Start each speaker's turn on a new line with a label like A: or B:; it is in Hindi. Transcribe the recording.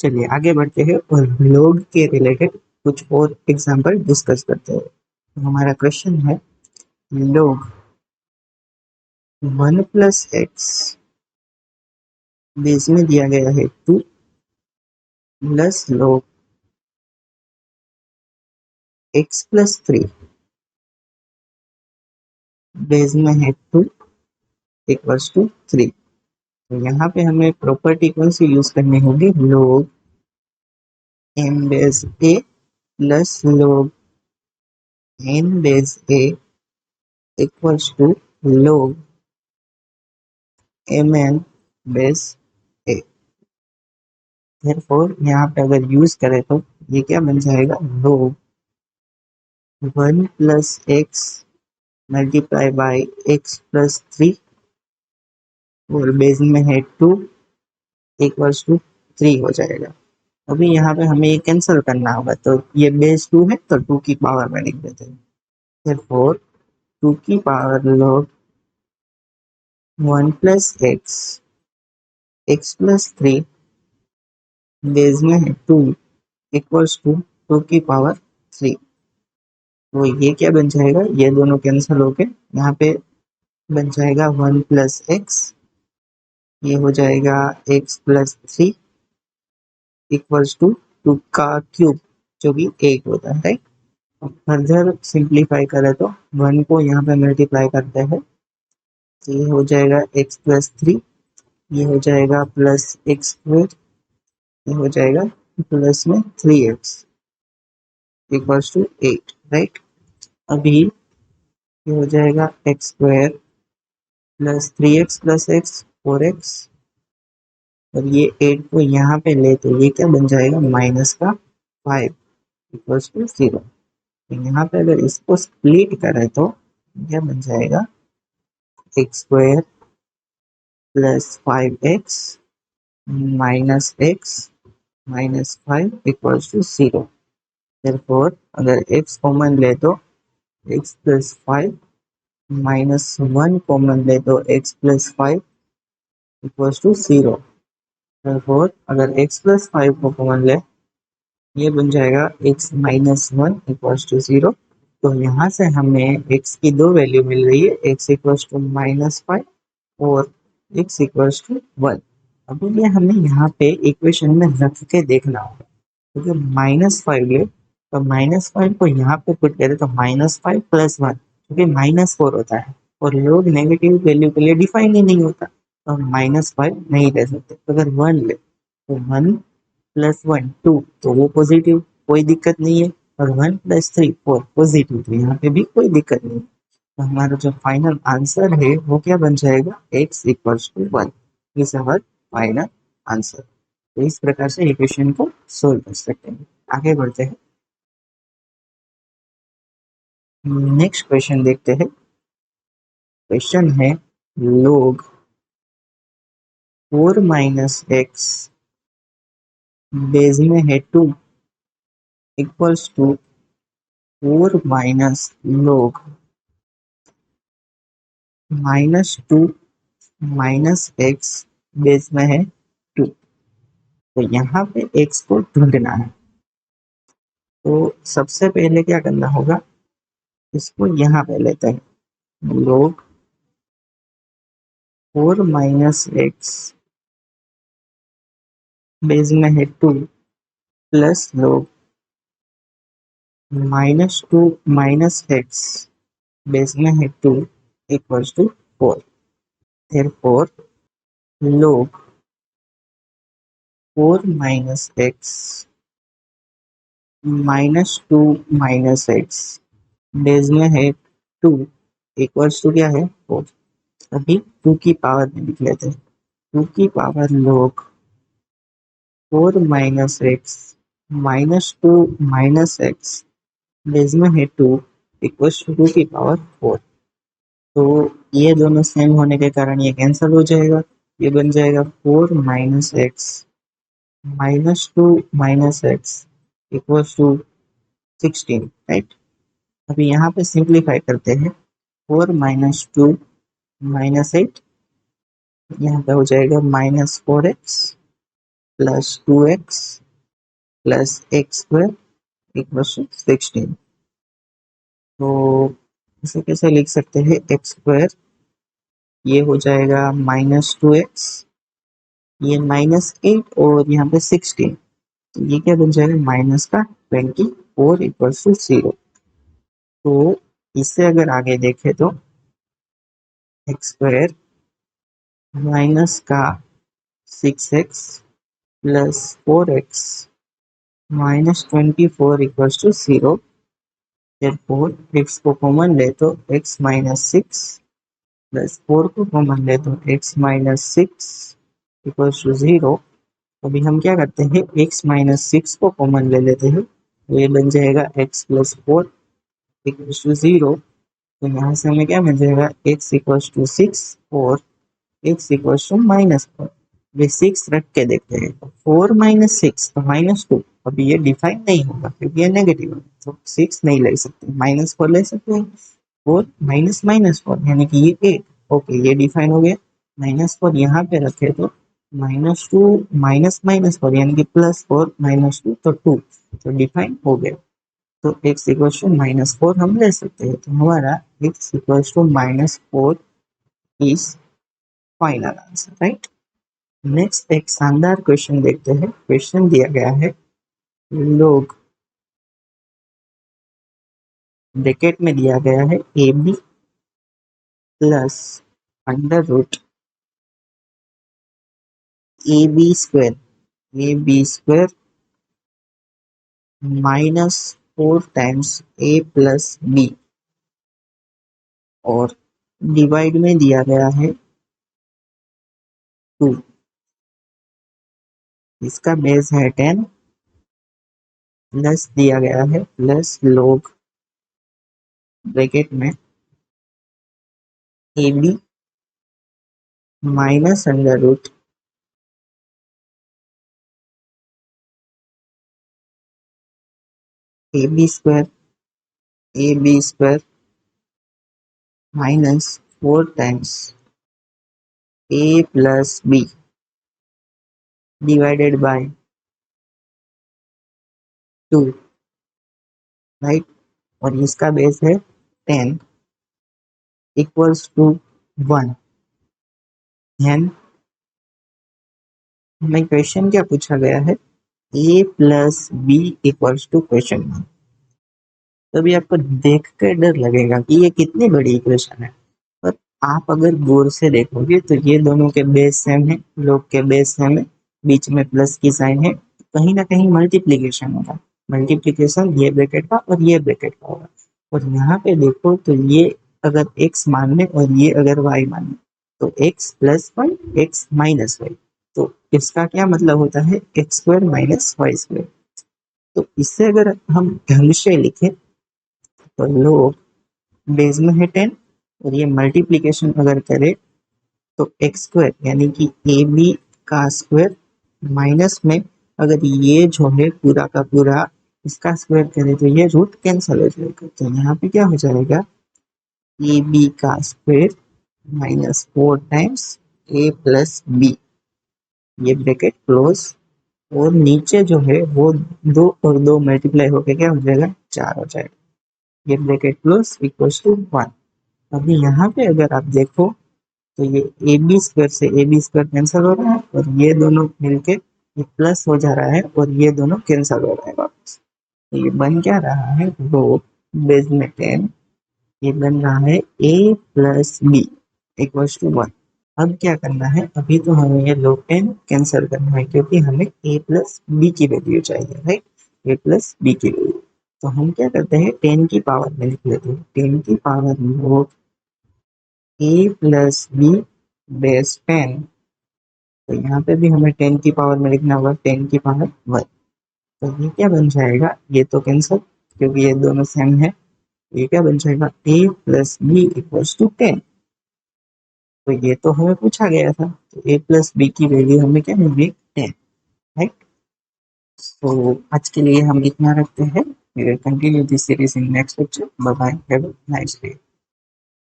A: चलिए आगे बढ़ते हैं और लोग के रिलेटेड कुछ और एग्जाम्पल डिस्कस करते हैं। तो हमारा क्वेश्चन है लोग 1 + x बेस में दिया गया है 2 प्लस लोग x + 3 बेस में है 2 इक्वल्स टू 3। तो यहाँ पे हमें प्रॉपर्टी कौन सी यूज करनी होगी, log m base a plus log n base a equals to log mn base a। therefore यहाँ पे अगर यूज करें तो ये क्या बन जाएगा, लोग 1 + x मल्टीप्लाई बाई x + 3 और बेस में है 2 इक्वल्स टू 3 हो जाएगा। अभी यहाँ पे हमें ये कैंसिल करना होगा, तो ये बेस 2 है तो 2 की पावर में लिख देते हैं। therefore 2 की पावर log 1 + x + 3 बेस में है 2 इक्वल्स टू 2 की पावर 3। तो ये क्या बन जाएगा, ये दोनों कैंसिल होके यहाँ पे बन जाएगा 1 + x, ये हो जाएगा x + 3 इक्वल्स टू 2 का क्यूब जो कि 8 होता है, राइट। फर्दर सिंप्लीफाई करें तो 1 को यहाँ पे मल्टीप्लाई करते हैं तो ये हो जाएगा x + 3, ये हो जाएगा +x², ये हो जाएगा प्लस में 3x इक्वल्स टू 8, राइट। अभी ये हो जाएगा x² + 3x + x 4x और ये 8 को यहाँ पे ले तो ये क्या बन जाएगा -5 इक्वल्स टू 0। यहाँ पे अगर इसको स्प्लिट करें तो क्या बन जाएगा x² + 5x -x -5 equals to 0। therefore अगर x कॉमन ले तो x + 5 -1 कॉमन ले तो x + 5 इक्वल्स टू 0। therefore अगर x + 5 को कॉमन ले ये बन जाएगा x -1 इक्वल्स टू 0। तो यहाँ से हमें x की दो वैल्यू मिल रही है, x इक्वल्स टू -5 और x इक्वल्स टू 1। अभी ये हमें यहाँ पे इक्वेशन में रख के देखना होगा, क्योंकि -5 ले तो -5 को यहाँ पे पुट करें तो -5 + 1 क्योंकि -4 होता है और लोग नेगेटिव वैल्यू के लिए डिफाइन ही नहीं होता, तो हम -5 नहीं ले सकते। तो अगर 1 ले तो 1 + 1 2 तो वो पॉजिटिव, कोई दिक्कत नहीं है, और 1 + 3 4 पॉजिटिव, तो यहाँ पे भी कोई दिक्कत नहीं है। तो हमारा जो फाइनल आंसर है वो क्या बन जाएगा, x equals to 1 is our final answer. तो इस प्रकार से इक्वेशन को सोल्व कर सकते हैं। आगे बढ़ते हैं, नेक्स्ट क्वेश्चन देखते हैं। क्वेश्चन है लोग 4 - x बेस में है 2 equals to 4 - log -2 -x base में है 2। तो यहाँ पे x को ढूंढना है, तो सबसे पहले क्या करना होगा, इसको यहाँ पे लेते हैं, log 4 - x बेस में है 2 प्लस log -2 -x बेस में है 2 equals to 4। therefore log 4 - x -2 -x base में है 2 इक्वल्स टू क्या है 4। अभी 2 की पावर में लिख लेते हैं, 2 की power log 4 - x -2 -x base में है 2 इक्वल्स टू 2 की पावर 4। तो ये दोनों सेम होने के कारण ये कैंसिल हो जाएगा, ये बन जाएगा 4 - x -2 -x equals to 16, right. अभी यहाँ पे सिंप्लीफाई करते हैं, 4 - 2 -8 यहाँ पे हो जाएगा -4x plus 2x plus x square equals to 16। तो इसे कैसे लिख सकते हैं? एक्स स्क्वायर ये हो जाएगा -2x, ये -8 और यहाँ पे 16, तो ये क्या बन जाएगा? -24 इक्वल्स टू 0। तो इससे अगर आगे देखें तो एक्स स्क्वायर माइनस का 6x plus 4x -24 equals to 0। therefore x को कॉमन ले तो x -6 प्लस 4 को कॉमन ले तो x -6 इक्वल्स टू 0। अभी हम क्या करते हैं? x -6 को कॉमन ले लेते हैं, तो ये बन जाएगा x प्लस 4 इक्वल्स टू 0। तो यहाँ से हमें क्या मिल जाएगा? x इक्वल्स टू 6 और x इक्वल्स टू -4। ये 6 रख के देखते हैं, 4 - 6 तो -2। अभी ये डिफाइन नहीं होगा क्योंकि ये नेगेटिव है, तो 6 नहीं ले सकते, -4 ले सकते हैं। 4 माइनस -4 यानी कि ये 8। ओके, ये डिफाइन हो गया। -4 यहाँ पे रखे तो -2 -4 यानी कि +4 -2 तो 2, तो डिफाइन हो गया। तो x इक्वल्स टू -4 हम ले सकते हैं, तो हमारा x equals to -4 is final answer, right. Next एक शानदार क्वेश्चन देखते हैं। क्वेश्चन दिया गया है, लोग ब्रैकेट में दिया गया है a b plus under root a b square -4 times a plus b, और डिवाइड में दिया गया है 2। इसका बेस है 10, प्लस दिया गया है प्लस लोग ब्रैकेट में a b minus under root a b square -4 times a plus b divided by 2, right. और इसका बेस है 10 इक्वल्स टू 1। एंड हमें क्वेश्चन क्या पूछा गया है? A plus b equals to question mark. तभी आपको देखकर डर लगेगा कि ये कितनी बड़ी इक्वेशन है, पर आप अगर गौर से देखोगे तो ये दोनों के बेस सेम है, लोग के बेस सेम है, बीच में प्लस की साइन है, कहीं ना कहीं मल्टीप्लीकेशन होगा। मल्टीप्लीकेशन ये ब्रैकेट का और ये ब्रैकेट का होगा। और यहाँ पे देखो तो ये अगर x मान ले और ये अगर y मान ले तो x plus y x minus y, तो इसका क्या मतलब होता है? X square minus y square. तो इससे अगर हम ढंग से लिखें तो लोग बेस में है 10, और ये मल्टीप्लीकेशन अगर करें तो एक्स स्क्वायर यानी कि ए बी का स्क्वायर माइनस में अगर ये जो है पूरा का पूरा इसका स्क्वायर करें तो ये रूट कैंसिल हो जाएगा। तो यहाँ पे क्या हो जाएगा? ए बी का square -4 times a plus B, ये ब्रैकेट क्लोज, और नीचे जो है वो 2 और 2 मल्टीप्लाई होकर क्या हो जाएगा? 4 हो जाएगा। ये ब्रैकेट क्लोज इक्वल्स टू 1। अभी यहाँ पे अगर आप देखो तो ये ए बी स्क्वायर से ए बी स्क्वायर कैंसिल हो रहा है, और ये दोनों मिलके ये प्लस हो जा रहा है, और ये दोनों कैंसिल हो रहा है वापस। तो ये बन क्या रहा है? रो बेस में 10, ये बन रहा है a plus b equals to 1। अब क्या करना है? अभी तो हमें ये log 10 कैंसिल करना है क्योंकि हमें a प्लस बी की वैल्यू चाहिए, राइट। a प्लस बी की वैल्यू, तो हम क्या करते हैं? 10 की पावर में लिख लेते हैं। 10 की पावर में a प्लस बी बेस 10, तो यहाँ पे भी हमें 10 की पावर में लिखना होगा 10 की पावर 1। तो ये क्या बन जाएगा? ये तो कैंसिल क्योंकि ये दोनों सेम है। ये क्या बन जाएगा? a plus b equals to 10। तो ये तो हमें पूछा गया था, तो a प्लस बी की वैल्यू हमें क्या मिल गई? 10, राइट। तो आज के लिए हम इतना रखते हैं। Continue this series in next lecture. Bye bye, have a nice day.